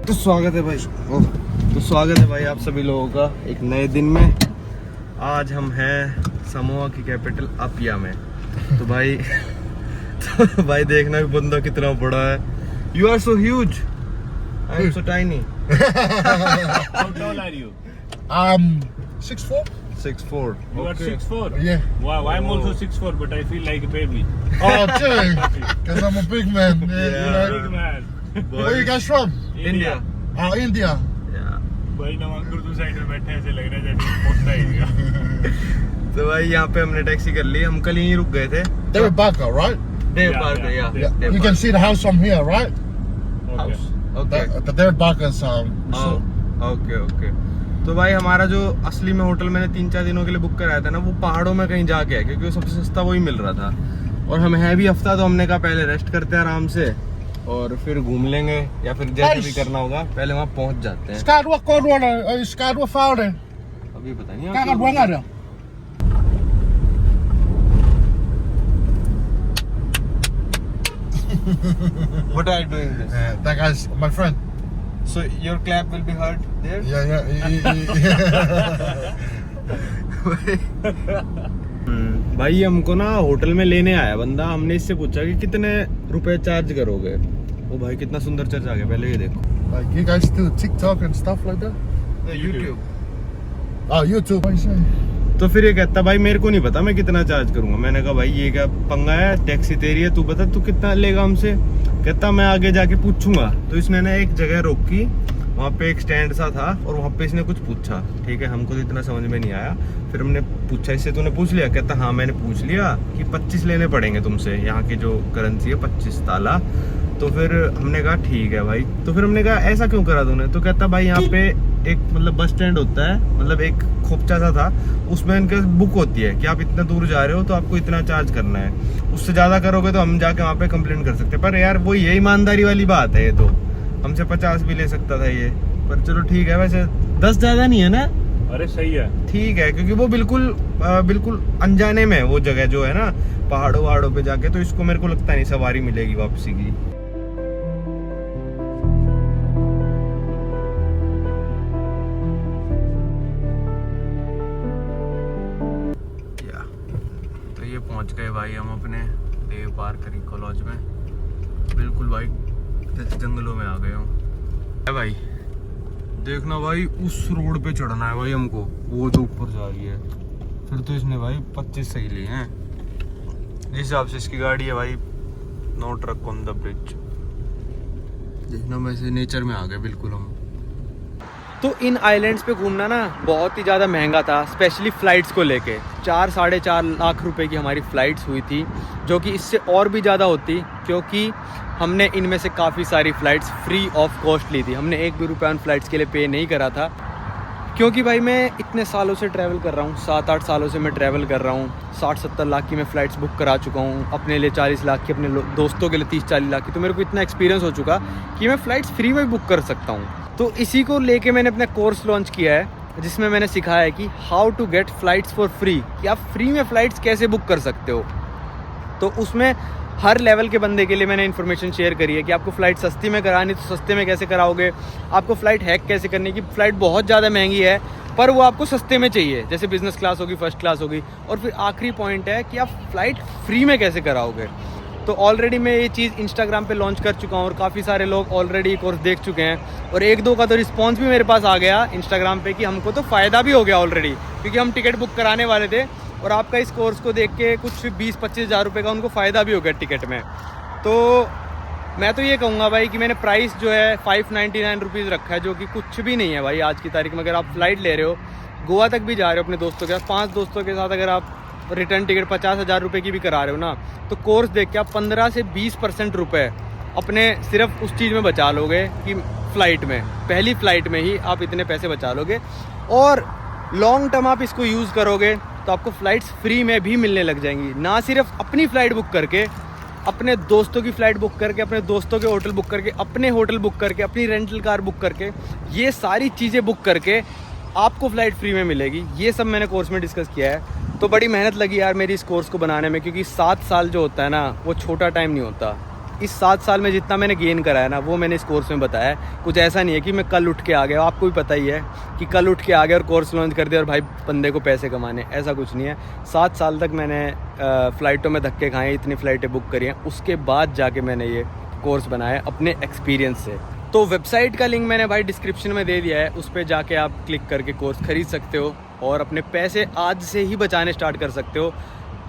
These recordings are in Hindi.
तो स्वागत है भाई आप सभी लोगों का एक नए दिन में। आज हम हैं समोआ की कैपिटल अपिया में। तो भाई देखना भी बंदा कितना बड़ा है। You are so huge, I am so tiny. How tall are you? 6'4". 6'4". You are 6'4"? Yeah. Wow, I'm also 6'4", but I feel like a baby. Oh, dang. Because I'm a big man. Yeah. You know? Big man. Where you guys from? India. Oh, India. भाई नवांकुर तो साइड में बैठे ऐसे लग रहा है जैसे पहुंचता ही गया। तो भाई यहाँ पे हमने टैक्सी कर ली। हम कल यहीं रुक गए थे। David Barker, right? Dave Yeah, Park, yeah. Yeah. You can see the house from here, right? Okay. Okay The David Barker's resort. Okay. तो भाई हमारा जो असली में होटल मैंने 3-4 दिनों के लिए बुक कराया था ना, वो पहाड़ों में कहीं जाके है, क्योंकि वो सबसे सस्ता वही मिल रहा था। और हम है भी हफ्ता, तो हमने कहा पहले रेस्ट करते हैं आराम से और फिर घूम लेंगे, या फिर जैसे भी करना होगा पहले वहाँ पहुँच जाते हैं। Skadwa Kodwana, Skadwa Fowler. अभी पता नहीं Kaka Dwangada. What are you doing this? That guy's my friend. So your clap will be heard there? Yeah. भाई हमको ना होटल में लेने आया बंदा। हमने इससे पूछा कि कितने रुपए चार्ज करोगे। ओ भाई कितना सुंदर चर्च आ गया, पहले ये देखो। Like you guys do TikTok and stuff like that? YouTube। Oh, YouTube. What you say? तो फिर ये कहता भाई मेरे को नहीं पता मैं कितना चार्ज करूंगा। मैंने कहा भाई ये क्या पंगा है, टैक्सी तेरी है, तू बता तू कितना लेगा हमसे। कहता मैं आगे जाके पूछूंगा। तो इसने ना एक जगह रोकी, वहाँ पे एक स्टैंड सा था और वहाँ पे इसने कुछ पूछा। ठीक है, हमको तो इतना समझ में नहीं आया। फिर हमने पूछा इससे तूने पूछ लिया? कहता हाँ मैंने पूछ लिया कि 25 लेने पड़ेंगे तुमसे, यहाँ की जो करेंसी है 25 ताला। तो फिर हमने कहा ठीक है भाई। तो फिर हमने कहा ऐसा क्यों करा तूने? तो कहता भाई यहाँ पे एक मतलब बस स्टैंड होता है, मतलब एक खोपचा सा था, उसमें इनके बुक होती है कि आप इतना दूर जा रहे हो तो आपको इतना चार्ज करना है। उससे ज़्यादा करोगे तो हम जाके वहाँ पे कंप्लेंट कर सकते हैं। पर यार वो ये ईमानदारी वाली बात है, ये तो हमसे 50 भी ले सकता था ये। पर चलो ठीक है, वैसे 10 ज़्यादा नहीं है ना? अरे सही है। ठीक है, क्योंकि वो बिल्कुल अनजाने में वो जगह जो है ना, पहाड़ों वहाड़ों पे जाके, तो इसको मेरे को लगता नहीं सवारी मिलेगी वापसी की। तो ये पहुंच गए भाई हम अपने देव पार्क इको लॉज में। बिल्कुल भाई जैसे जंगलों में आ गए हो। भाई देखना भाई, उस रोड पे चढ़ना है भाई हमको, वो तो ऊपर जा रही है। फिर तो इसने भाई 25 सही लिए हैं जिस हिसाब से इसकी गाड़ी है भाई। No truck on the bridge. देखना वैसे नेचर में आ गए बिल्कुल हम। तो इन आइलैंड्स पे घूमना ना बहुत ही ज़्यादा महंगा था, स्पेशली फ़्लाइट्स को लेके। 4-4.5 लाख रुपए की हमारी फ़्लाइट्स हुई थी, जो कि इससे और भी ज़्यादा होती, क्योंकि हमने इनमें से काफ़ी सारी फ़्लाइट्स फ्री ऑफ कॉस्ट ली थी। हमने 1 भी रुपया उन फ़्लाइट्स के लिए पे नहीं करा था, क्योंकि भाई मैं इतने सालों से ट्रैवल कर रहा हूँ, 7-8 सालों से मैं ट्रैवल कर रहा हूँ। 60-70 लाख की मैं फ़्लाइट्स बुक करा चुका हूँ, अपने लिए 40 लाख की, अपने दोस्तों के लिए 30-40 लाख की। तो मेरे को इतना एक्सपीरियंस हो चुका कि मैं फ़्लाइट्स फ्री में बुक कर सकता हूँ। तो इसी को लेके मैंने अपना कोर्स लॉन्च किया है, जिसमें मैंने सिखाया है कि how to get flights for free, कि आप फ्री में फ़्लाइट्स कैसे बुक कर सकते हो। तो उसमें हर लेवल के बंदे के लिए मैंने इन्फॉर्मेशन शेयर करी है कि आपको फ़्लाइट सस्ती में करानी तो सस्ते में कैसे कराओगे, आपको फ़्लाइट हैक कैसे करनी है कि फ़्लाइट बहुत ज़्यादा महंगी है पर वो आपको सस्ते में चाहिए, जैसे बिज़नेस क्लास होगी, फर्स्ट क्लास होगी। और फिर आखिरी पॉइंट है कि आप फ़्लाइट फ्री में कैसे कराओगे। तो ऑलरेडी मैं ये चीज़ इंस्टाग्राम पे लॉन्च कर चुका हूँ और काफ़ी सारे लोग ऑलरेडी कोर्स देख चुके हैं, और 1-2 का तो रिस्पांस भी मेरे पास आ गया इंस्टाग्राम पे कि हमको तो फ़ायदा भी हो गया ऑलरेडी, क्योंकि हम टिकट बुक कराने वाले थे और आपका इस कोर्स को देख के कुछ 20-25 हज़ार रुपये का उनको फ़ायदा भी हो गया टिकट में। तो मैं तो ये कहूँगा भाई कि मैंने प्राइस जो है 599 रुपीज़ रखा है, जो कि कुछ भी नहीं है भाई आज की तारीख में। अगर आप फ़्लाइट ले रहे हो, गोवा तक भी जा रहे हो अपने दोस्तों के साथ, 5 दोस्तों के साथ, अगर आप रिटर्न टिकट 50,000 रुपये की भी करा रहे हो ना, तो कोर्स देख के आप 15 से 20% रुपये अपने सिर्फ उस चीज़ में बचा लोगे कि फ़्लाइट में, पहली फ़्लाइट में ही आप इतने पैसे बचा लोगे। और लॉन्ग टर्म आप इसको यूज़ करोगे तो आपको फ़्लाइट्स फ्री में भी मिलने लग जाएंगी। ना सिर्फ अपनी फ़्लाइट बुक करके, अपने दोस्तों की फ़्लाइट बुक करके, अपने दोस्तों के होटल बुक करके, अपने होटल बुक करके, अपनी रेंटल कार बुक करके, ये सारी चीज़ें बुक करके आपको फ़्लाइट फ्री में मिलेगी। ये सब मैंने कोर्स में डिस्कस किया है। तो बड़ी मेहनत लगी यार मेरी इस कोर्स को बनाने में, क्योंकि 7 साल जो होता है ना, वो छोटा टाइम नहीं होता। इस 7 साल में जितना मैंने गेन करा है ना, वो मैंने इस कोर्स में बताया है। कुछ ऐसा नहीं है कि मैं कल उठ के आ गया, आपको भी पता ही है कि कल उठ के आ गया और कोर्स लॉन्च कर दिया और भाई बंदे को पैसे कमाने, ऐसा कुछ नहीं है। 7 साल तक मैंने फ़्लाइटों में धक्के खाए, इतनी फ़्लाइटें बुक करी हैं, उसके बाद जाके मैंने ये कोर्स बनाया अपने एक्सपीरियंस से। तो वेबसाइट का लिंक मैंने भाई डिस्क्रिप्शन में दे दिया है, उस पर जाके आप क्लिक करके कोर्स ख़रीद सकते हो और अपने पैसे आज से ही बचाने स्टार्ट कर सकते हो।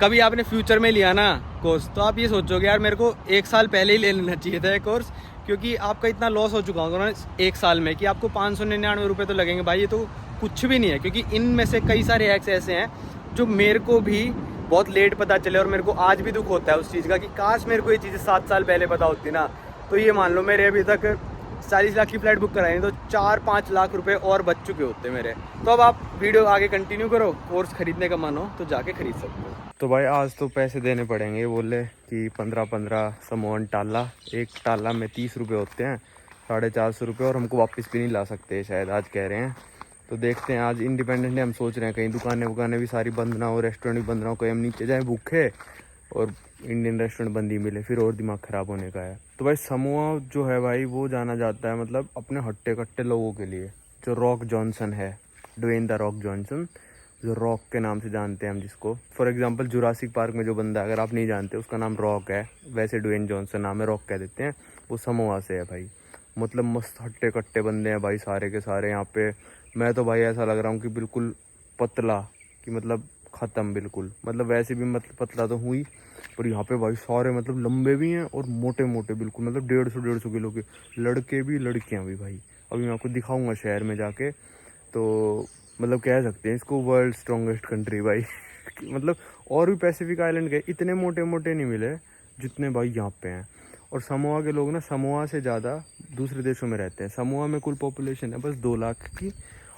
कभी आपने फ्यूचर में लिया ना कोर्स, तो आप ये सोचोगे यार मेरे को 1 साल पहले ही ले लेना चाहिए था ये कोर्स, क्योंकि आपका इतना लॉस हो चुका होगा ना 1 साल में कि आपको 599 रुपये तो लगेंगे। भाई ये तो कुछ भी नहीं है, क्योंकि इनमें से कई सारे हैक्स ऐसे हैं जो मेरे को भी बहुत लेट पता चले और मेरे को आज भी दुख होता है उस चीज़ का कि काश मेरे को ये चीज़ें 7 साल पहले पता होती ना। तो ये मान लो मेरे अभी तक 40 लाख की फ़्लाइट बुक कराई तो 4-5 लाख रुपए और बच चुके होते मेरे। तो अब आप वीडियो आगे कंटिन्यू करो, कोर्स ख़रीदने का मन हो तो जाके ख़रीद सकते हो। तो भाई आज तो पैसे देने पड़ेंगे, बोले कि 15-15 समोन टाला, एक टाला में 30 रुपये होते हैं, 450 रुपये, और हमको वापस भी नहीं ला सकते शायद आज कह रहे हैं। तो देखते हैं, आज इंडिपेंडेंट डे, हम सोच रहे हैं कहीं दुकानें भी सारी बंद ना हो, रेस्टोरेंट भी बंद ना हो, कहीं हम नीचे जाएँ भूखे और इंडियन रेस्टोरेंट बंद ही मिले, फिर और दिमाग ख़राब होने का है। तो भाई समोआ जो है भाई वो जाना जाता है मतलब अपने हट्टे कट्टे लोगों के लिए, जो रॉक जॉनसन है, ड्वेन द रॉक जॉनसन, जो रॉक के नाम से जानते हैं हम जिसको। फॉर एग्जांपल जुरासिक पार्क में जो बंदा, अगर आप नहीं जानते, उसका नाम रॉक है, वैसे ड्वेन जॉनसन नाम है, रॉक कह देते हैं, वो समोआ से है भाई। मतलब मस्त हट्टे कट्टे बंदे हैं भाई सारे के सारे यहाँ पे। मैं तो भाई ऐसा लग रहा हूँ कि बिल्कुल पतला, कि मतलब ख़त्म बिल्कुल, मतलब वैसे भी मतलब पतला तो हुई, पर यहाँ पे भाई सारे मतलब लंबे भी हैं और मोटे मोटे बिल्कुल, मतलब 150 किलो के लड़के भी लड़कियाँ भी भाई। अभी मैं आपको दिखाऊंगा शहर में जाके, तो मतलब कह सकते हैं इसको वर्ल्ड स्ट्रॉन्गेस्ट कंट्री भाई। मतलब और भी पैसिफिक आइलैंड के इतने मोटे मोटे नहीं मिले जितने भाई यहाँ पे हैं। और समोआ के लोग ना समोआ से ज़्यादा दूसरे देशों में रहते हैं। समोआ में कुल पॉपुलेशन है बस 2 लाख की,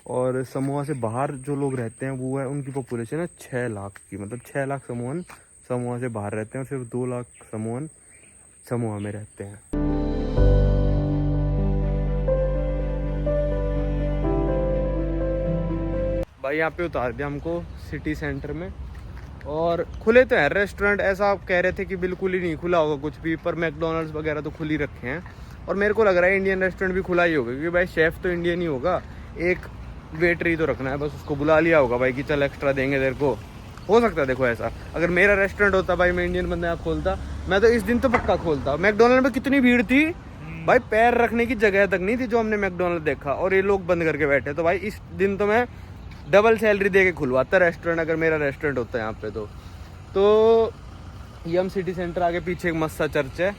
और समोआ से बाहर जो लोग रहते हैं वो है, उनकी पॉपुलेशन है 6 लाख की। मतलब 6 लाख समोअन समोआ से बाहर रहते हैं और सिर्फ 2 लाख समोअन समोआ में रहते हैं। भाई यहाँ पे उतार दिया हमको सिटी सेंटर में, और खुले तो है रेस्टोरेंट, ऐसा आप कह रहे थे कि बिल्कुल ही नहीं खुला होगा कुछ भी, पर मैकडोनल्ड्स वगैरह तो खुल ही रखे हैं। और मेरे को लग रहा है इंडियन रेस्टोरेंट भी खुला ही होगा, क्योंकि भाई शेफ़ तो इंडियन ही होगा, एक वेटर ही तो रखना है बस, उसको बुला लिया होगा भाई कि चल एक्स्ट्रा देंगे तेरे को। हो सकता है देखो ऐसा, अगर मेरा रेस्टोरेंट होता भाई, मैं इंडियन बंदा खोलता, मैं तो इस दिन तो पक्का खोलता। मैकडोनल्ड में कितनी भीड़ थी भाई, पैर रखने की जगह तक नहीं थी जो हमने मैकडोनल्ड देखा, और ये लोग बंद करके बैठे। तो भाई इस दिन तो मैं डबल सैलरी दे के खुलवाता रेस्टोरेंट, अगर मेरा रेस्टोरेंट होता है यहाँ पे। तो ये हम सिटी सेंटर आगे पीछे एक मस्त सा चर्च है,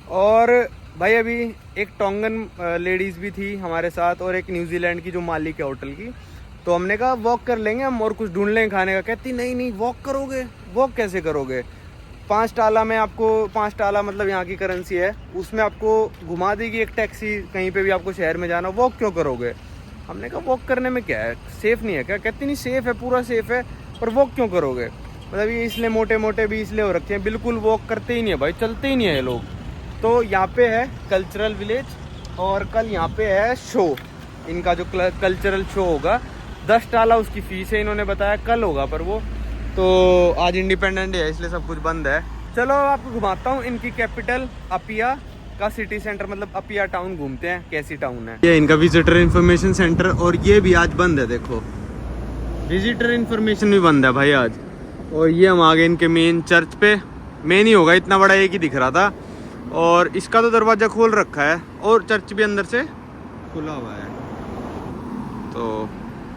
और भाई अभी एक टोंगन लेडीज़ भी थी हमारे साथ और एक न्यूजीलैंड की जो मालिक है होटल की। तो हमने कहा वॉक कर लेंगे हम और कुछ ढूंढ लेंगे खाने का। कहती नहीं वॉक करोगे, वॉक कैसे करोगे, 5 टाला में आपको, 5 टाला मतलब यहाँ की करेंसी है, उसमें आपको घुमा देगी एक टैक्सी, कहीं पे भी आपको शहर में जाना, वॉक क्यों करोगे। हमने कहा वॉक करने में क्या है, सेफ़ नहीं है क्या। कहती नहीं सेफ़ है, पूरा सेफ़ है, पर वॉक क्यों करोगे। मतलब ये इसलिए मोटे मोटे भी इसलिए हो रखे हैं, बिल्कुल वॉक करते ही नहीं है भाई, चलते ही नहीं है ये लोग। तो यहाँ पे है कल्चरल विलेज, और कल यहाँ पे है शो, इनका जो कल्चरल शो होगा, 10 टाला उसकी फ़ीस है, इन्होंने बताया कल होगा, पर वो तो आज इंडिपेंडेंट डे है इसलिए सब कुछ बंद है। चलो आपको घुमाता हूँ इनकी कैपिटल अपिया का सिटी सेंटर, मतलब अपिया टाउन घूमते हैं, कैसी टाउन है। ये इनका विजिटर इन्फॉर्मेशन सेंटर, और ये भी आज बंद है, देखो विजिटर इन्फॉर्मेशन भी बंद है भाई आज। और ये हम आ गए इनके मेन चर्च पे, मेन ही होगा, इतना बड़ा एक ही दिख रहा था, और इसका तो दरवाज़ा खोल रखा है और चर्च भी अंदर से खुला हुआ है। तो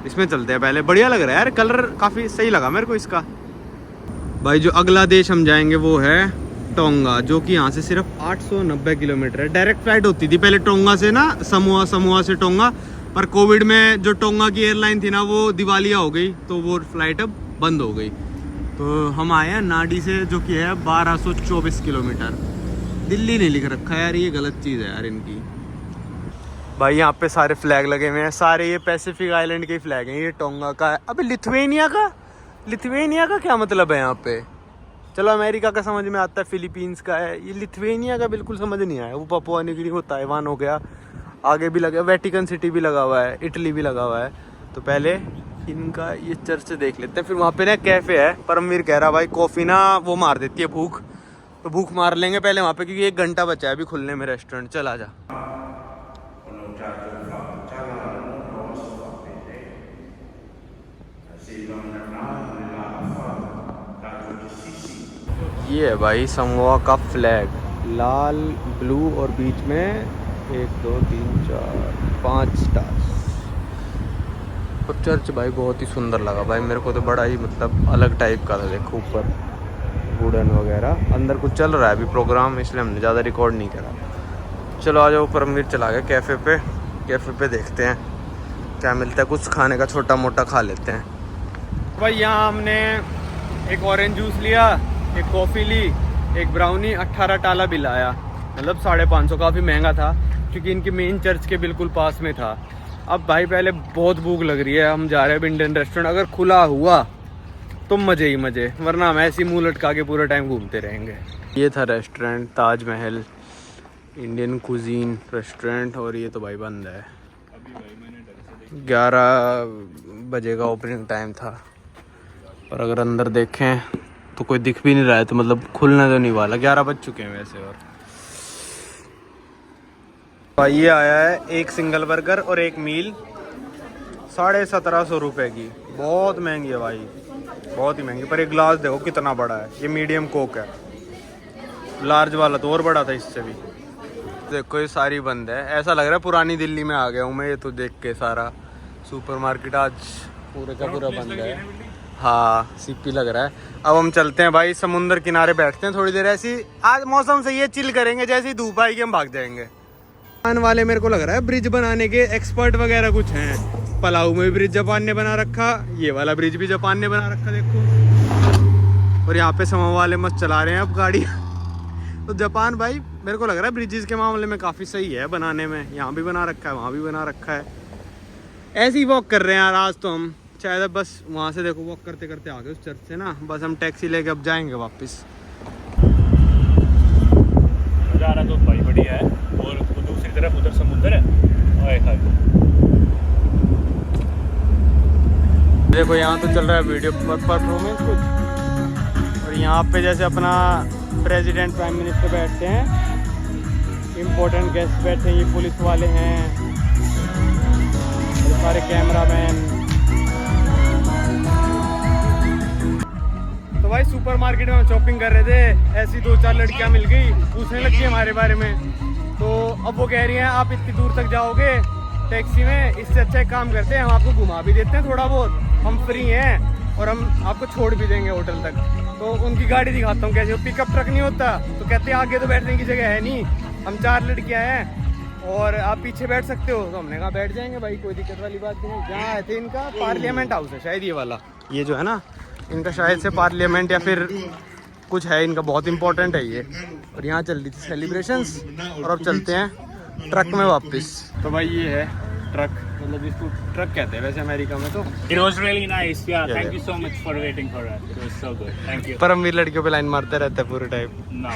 इसमें चलते हैं पहले, बढ़िया लग रहा है यार, कलर काफ़ी सही लगा मेरे को इसका। भाई जो अगला देश हम जाएंगे वो है टोंगा, जो कि यहाँ से सिर्फ 890 किलोमीटर है। डायरेक्ट फ्लाइट होती थी पहले टोंगा से ना समोआ, समोआ से टोंगा, पर कोविड में जो टोंगा की एयरलाइन थी ना वो दिवालिया हो गई, तो वो फ्लाइट अब बंद हो गई। तो हम आए हैं नाडी से, जो कि है 1224 किलोमीटर। दिल्ली नहीं लिख रखा है यार, ये गलत चीज़ है यार इनकी। भाई यहाँ पे सारे फ्लैग लगे हुए हैं, सारे ये पैसिफिक आइलैंड के फ्लैग हैं। ये टोंगा का है, अबे लिथुआनिया का क्या मतलब है यहाँ पे। चलो अमेरिका का समझ में आता है, फिलीपींस का है, ये लिथुआनिया का बिल्कुल समझ नहीं आया। वो पपुआ न्यू गिनी, वो ताइवान हो गया, आगे भी लगा, वेटिकन सिटी भी लगा हुआ है, इटली भी लगा हुआ है। तो पहले इनका ये चर्च देख लेते हैं, फिर वहाँ पे ना कैफ़े है, परमवीर कह रहा भाई कॉफ़ी ना वो मार देती है भूख, तो भूख मार लेंगे पहले वहाँ पे, क्योंकि 1 घंटा बचा है अभी खुलने में रेस्टोरेंट। चल आजा। ये है भाई समोआ का फ्लैग, लाल ब्लू और बीच में 1 2 3 4 5 स्टार्स। और चर्च भाई बहुत ही सुंदर लगा भाई मेरे को तो, बड़ा ही मतलब अलग टाइप का था। देखो ऊपर वुडन वगैरह, अंदर कुछ चल रहा है अभी प्रोग्राम, इसलिए हमने ज़्यादा रिकॉर्ड नहीं करा। चलो आ जाओ, परमवीर चला गया कैफ़े पे। कैफ़े पे देखते हैं क्या मिलता है, कुछ खाने का छोटा मोटा खा लेते हैं। भाई यहाँ हमने एक ऑरेंज जूस लिया, एक कॉफ़ी ली, एक ब्राउनी, 18 टाला बिल आया, मतलब 550। काफ़ी महंगा था क्योंकि इनके मेन चर्च के बिल्कुल पास में था। अब भाई पहले बहुत भूख लग रही है, हम जा रहे हैं इंडियन रेस्टोरेंट। अगर खुला हुआ तो मज़े ही मज़े, वरना हम ऐसे ही मुँह लटका के पूरा टाइम घूमते रहेंगे। ये था restaurant Taj Mahal Indian cuisine restaurant, और ये तो भाई बंद है। 11 बजे का ओपनिंग टाइम था, और अगर अंदर देखें तो कोई दिख भी नहीं रहा है, तो मतलब खुलने तो नहीं वाला। 11 बज चुके हैं वैसे। और भाई ये आया है एक सिंगल बर्गर और एक मील, 1750 रुपये की। बहुत महंगी है भाई, बहुत ही महंगी। पर एक ग्लास देखो कितना बड़ा है, ये मीडियम कोक है। लार्ज वाला तो और बड़ा था इससे भी। देखो ये सारी बंद है, ऐसा लग रहा है पुरानी दिल्ली में आ गया हूँ मैं ये तो देख के। सारा सुपरमार्केट आज पूरे का पूरा बंद है। हाँ सीपी लग रहा है। अब हम चलते हैं भाई, समुंदर किनारे बैठते हैं थोड़ी देर ऐसी। आज मौसम सही है, चिल करेंगे, जैसे ही धूप आएगी हम भाग जाएंगे। जापान वाले मेरे को लग रहा है ब्रिज बनाने के एक्सपर्ट वगैरह कुछ हैं। पलाऊ में भी ब्रिज जापान ने बना रखा, ये वाला ब्रिज भी जापान ने बना रखा देखो। और यहाँ पे समो वाले मस्त चला रहे हैं अब गाड़ी। तो जापान भाई मेरे को लग रहा है ब्रिजेस के मामले में काफ़ी सही है बनाने में। यहाँ भी बना रखा है, वहाँ भी बना रखा है। ऐसे ही वॉक कर रहे हैं यार आज तो हम। शायद बस वहाँ से देखो वॉक करते करते आ गए उस चर्च से ना, बस हम टैक्सी लेके अब जाएंगे वापस। नज़ारा तो भाई बढ़िया है, और दूसरी तरफ उधर समुद्र है। ओए हाय देखो यहाँ तो चल रहा है वीडियो परफॉर्मेंस कुछ, और यहाँ पे जैसे अपना प्रेसिडेंट प्राइम मिनिस्टर बैठते हैं, इम्पोर्टेंट गेस्ट बैठे हैं, ये पुलिस वाले हैं, और सारे कैमरामैन। तो भाई सुपरमार्केट में हम शॉपिंग कर रहे थे, ऐसी 2-4 लड़कियां मिल गई, पूछने लगी हमारे बारे में। तो अब वो कह रही हैं आप इतनी दूर तक जाओगे टैक्सी में, इससे अच्छा एक काम करते हैं हम आपको घुमा भी देते हैं थोड़ा बहुत, हम फ्री हैं और हम आपको छोड़ भी देंगे होटल तक। तो उनकी गाड़ी दिखाता हूँ कैसे, पिकअप ट्रक नहीं होता, तो कहते हैं आगे तो बैठने की जगह है नहीं, हम 4 लड़कियाँ हैं और आप पीछे बैठ सकते हो। तो हमने कहा बैठ जाएंगे भाई, कोई दिक्कत वाली बात नहीं है। जहाँ आए थे इनका पार्लियामेंट हाउस है शायद, ये वाला, ये जो है ना इनका शायद से पार्लियामेंट या फिर कुछ है इनका, बहुत इंपॉर्टेंट है ये। और यहाँ चल रही थी सेलिब्रेशंस, और अब चलते हैं ट्रक में वापस। तो भाई ये है ट्रक, मतलब इसको ट्रक कहते हैं वैसे अमेरिका में। तो It was really nice. Yeah, thank you so much for waiting for us. It was so good. Thank you. Paramvir लड़कियों पे लाइन मारते रहता है पूरे टाइम। No.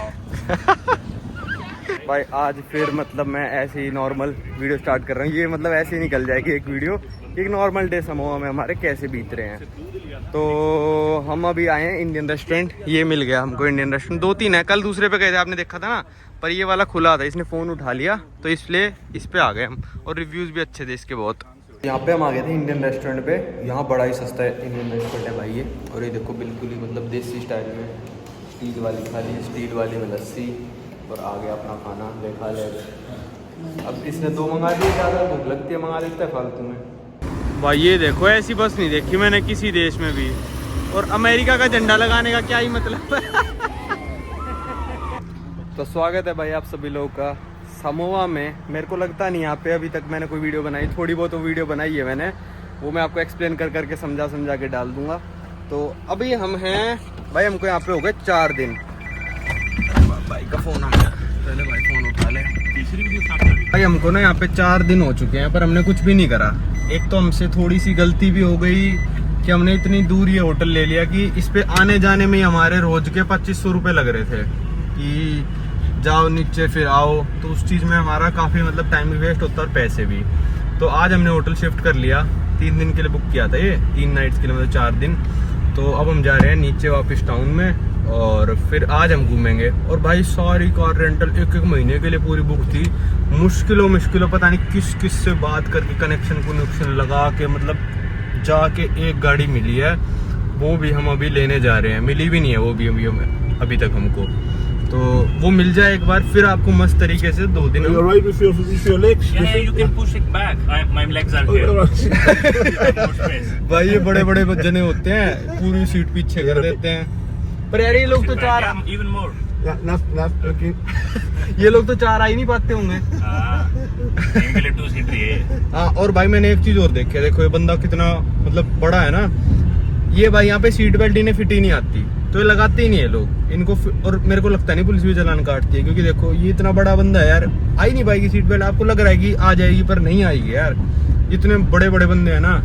भाई आज फिर मतलब मैं ऐसे ही नॉर्मल वीडियो स्टार्ट कर रहा हूँ। ये मतलब ऐसे ही निकल जाएगी एक वीडियो, एक नॉर्मल डे समोआ में हमारे कैसे बीत रहे हैं। तो हम अभी आए हैं इंडियन रेस्टोरेंट, ये मिल गया हमको इंडियन रेस्टोरेंट। 2-3 है, कल दूसरे पे गए थे आपने देखा था ना, पर ये वाला खुला था, इसने फ़ोन उठा लिया तो इसलिए इस पे आ गए हम, और रिव्यूज़ भी अच्छे थे इसके बहुत। यहाँ पे हम आ गए थे इंडियन रेस्टोरेंट पे, यहाँ बड़ा ही सस्ता है इंडियन रेस्टोरेंट है भाई ये। और ये देखो बिल्कुल ही मतलब देसी स्टाइल में, स्टील वाली थाली, स्टील वाली में लस्सी, और आ गया अपना खाना, देखा ले। अब इसने 2 मंगा दिए, ज़्यादा भूख लगती है मंगा लेता है फालतू में। भाई ये देखो ऐसी बस नहीं देखी मैंने किसी देश में भी, और अमेरिका का झंडा लगाने का क्या ही मतलब है। तो स्वागत है भाई आप सभी लोगों का समोआ में। मेरे को लगता नहीं यहाँ पे अभी तक मैंने कोई वीडियो बनाई, थोड़ी बहुत तो वीडियो बनाई है मैंने, वो मैं आपको एक्सप्लेन कर करके समझा के डाल दूंगा। तो अभी हम हैं भाई, हमको यहाँ पे हो गए 4 दिन। भाई का फ़ोन आ गया, पहले भाई फ़ोन उठा ले। भाई हमको ना यहाँ पे 4 दिन हो चुके हैं, पर हमने कुछ भी नहीं करा। एक तो हमसे थोड़ी सी गलती भी हो गई कि हमने इतनी दूर ये होटल ले लिया कि इस पे आने जाने में ही हमारे रोज के 2500 रुपये लग रहे थे, कि जाओ नीचे फिर आओ, तो उस चीज़ में हमारा काफ़ी मतलब टाइम भी वेस्ट होता और पैसे भी। तो आज हमने होटल शिफ्ट कर लिया, 3 दिन के लिए बुक किया था ये, 3 नाइट्स के लिए, मतलब 4 दिन। तो अब हम जा रहे हैं नीचे वापस टाउन में, और फिर आज हम घूमेंगे। और भाई सारी कार रेंटल 1-1 महीने के लिए पूरी बुक थी। मुश्किलों पता नहीं किस से बात करके कनेक्शन लगा के मतलब जाके एक गाड़ी मिली है, वो भी हम अभी लेने जा रहे हैं। मिली भी नहीं है वो भी अभी तक हमको, तो वो मिल जाए एक बार, फिर आपको मस्त तरीके से 2 दिन You're right with your legs? Yeah, you can push it back. My legs are here. More space. भाई ये बड़े जने होते हैं, पूरी सीट पीछे कर देते हैं। पर यार ये लोग तो चार Yeah, even more. Not okay. ये लोग तो चार आ ही नहीं पाते होंगे। इनके लिए 2 सीटर है। हाँ, और भाई मैंने एक चीज और देखी है, देखो ये बंदा कितना मतलब बड़ा है ना, ये भाई यहाँ पे सीट बेल्ट इन्हें फिट ही नहीं आती, तो ये लगाते ही नहीं है लोग इनको। और मेरे को लगता नहीं पुलिस भी चालान काटती है, क्योंकि देखो ये इतना बड़ा बंदा है यार, आ ही नहीं पाएगी सीट बेल्ट। आपको लग रहा है कि आ जाएगी, पर नहीं आएगी यार, इतने बड़े बंदे हैं ना।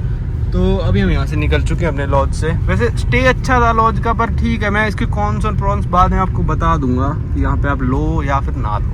तो अभी हम यहाँ से निकल चुके हैं अपने लॉज से। वैसे स्टे अच्छा था लॉज का, पर ठीक है, मैं इसके कॉन्स और प्रॉन्स बाद में आपको बता दूंगा कि यहाँ पे आप लो या फिर ना लो।